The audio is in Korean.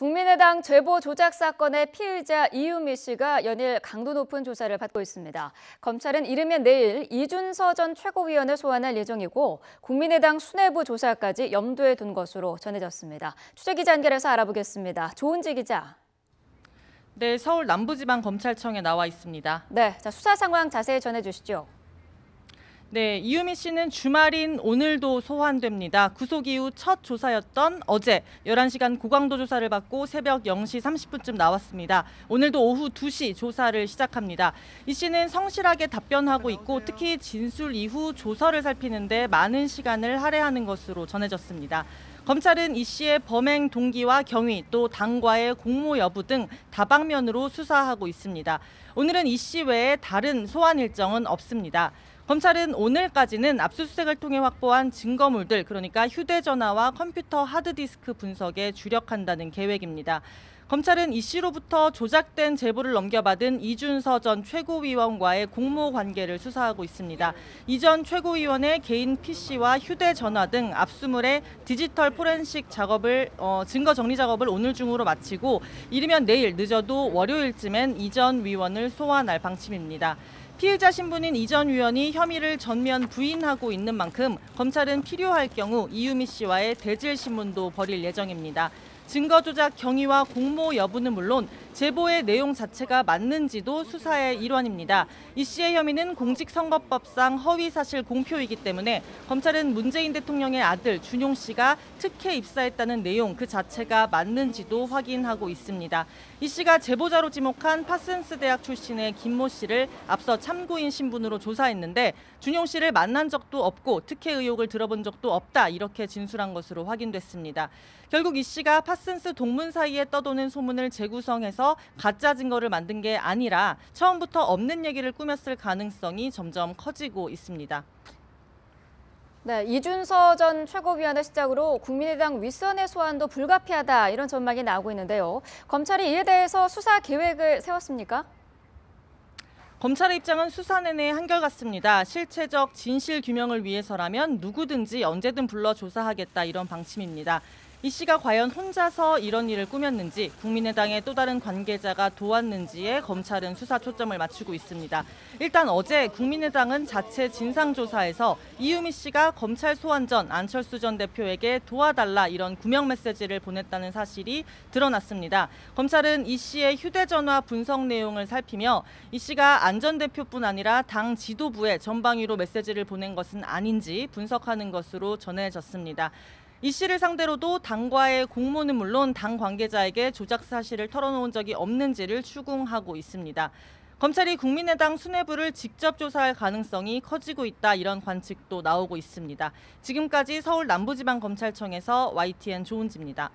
국민의당 제보 조작 사건의 피의자 이유미 씨가 연일 강도 높은 조사를 받고 있습니다. 검찰은 이르면 내일 이준서 전 최고위원을 소환할 예정이고 국민의당 수뇌부 조사까지 염두에 둔 것으로 전해졌습니다. 취재기자 연결해서 알아보겠습니다. 조은지 기자. 네, 서울 남부지방검찰청에 나와 있습니다. 네, 수사 상황 자세히 전해주시죠. 네, 이유미 씨는 주말인 오늘도 소환됩니다. 구속 이후 첫 조사였던 어제 11시간 고강도 조사를 받고 새벽 0시 30분쯤 나왔습니다. 오늘도 오후 2시 조사를 시작합니다. 이 씨는 성실하게 답변하고 있고 특히 진술 이후 조서를 살피는데 많은 시간을 할애하는 것으로 전해졌습니다. 검찰은 이 씨의 범행 동기와 경위 또 당과의 공모 여부 등 다방면으로 수사하고 있습니다. 오늘은 이 씨 외에 다른 소환 일정은 없습니다. 검찰은 오늘까지는 압수수색을 통해 확보한 증거물들, 그러니까 휴대전화와 컴퓨터 하드디스크 분석에 주력한다는 계획입니다. 검찰은 이 씨로부터 조작된 제보를 넘겨받은 이준서 전 최고위원과의 공모 관계를 수사하고 있습니다. 이 전 최고위원의 개인 PC와 휴대전화 등 압수물의 디지털 포렌식 작업을 증거 정리 작업을 오늘 중으로 마치고 이르면 내일 늦어도 월요일쯤엔 이 전 위원을 소환할 방침입니다. 피의자 신분인 이 전 위원이 혐의를 전면 부인하고 있는 만큼 검찰은 필요할 경우 이유미 씨와의 대질 신문도 벌일 예정입니다. 증거 조작 경위와 공모 여부는 물론 제보의 내용 자체가 맞는지도 수사의 일환입니다. 이 씨의 혐의는 공직선거법상 허위사실 공표이기 때문에 검찰은 문재인 대통령의 아들 준용 씨가 특혜 입사했다는 내용 그 자체가 맞는지도 확인하고 있습니다. 이 씨가 제보자로 지목한 파슨스 대학 출신의 김모 씨를 앞서 참고인 신분으로 조사했는데 준용 씨를 만난 적도 없고 특혜 의혹을 들어본 적도 없다 이렇게 진술한 것으로 확인됐습니다. 결국 이 씨가 파슨스 동문 사이에 떠도는 소문을 재구성해서 가짜 증거를 만든 게 아니라 처음부터 없는 얘기를 꾸몄을 가능성이 점점 커지고 있습니다. 네, 이준서 전 최고위원을 시작으로 국민의당 윗선의 소환도 불가피하다 이런 전망이 나오고 있는데요. 검찰이 이에 대해서 수사 계획을 세웠습니까? 검찰의 입장은 수사 내내 한결같습니다. 실체적 진실 규명을 위해서라면 누구든지 언제든 불러 조사하겠다 이런 방침입니다. 이 씨가 과연 혼자서 이런 일을 꾸몄는지 국민의당의 또 다른 관계자가 도왔는지에 검찰은 수사 초점을 맞추고 있습니다. 일단 어제 국민의당은 자체 진상조사에서 이유미 씨가 검찰 소환 전 안철수 전 대표에게 도와달라 이런 구명 메시지를 보냈다는 사실이 드러났습니다. 검찰은 이 씨의 휴대전화 분석 내용을 살피며 이 씨가 안 전 대표뿐 아니라 당 지도부에 전방위로 메시지를 보낸 것은 아닌지 분석하는 것으로 전해졌습니다. 이 씨를 상대로도 당과의 공모는 물론 당 관계자에게 조작 사실을 털어놓은 적이 없는지를 추궁하고 있습니다. 검찰이 국민의당 수뇌부를 직접 조사할 가능성이 커지고 있다 이런 관측도 나오고 있습니다. 지금까지 서울 남부지방검찰청에서 YTN 조은지입니다.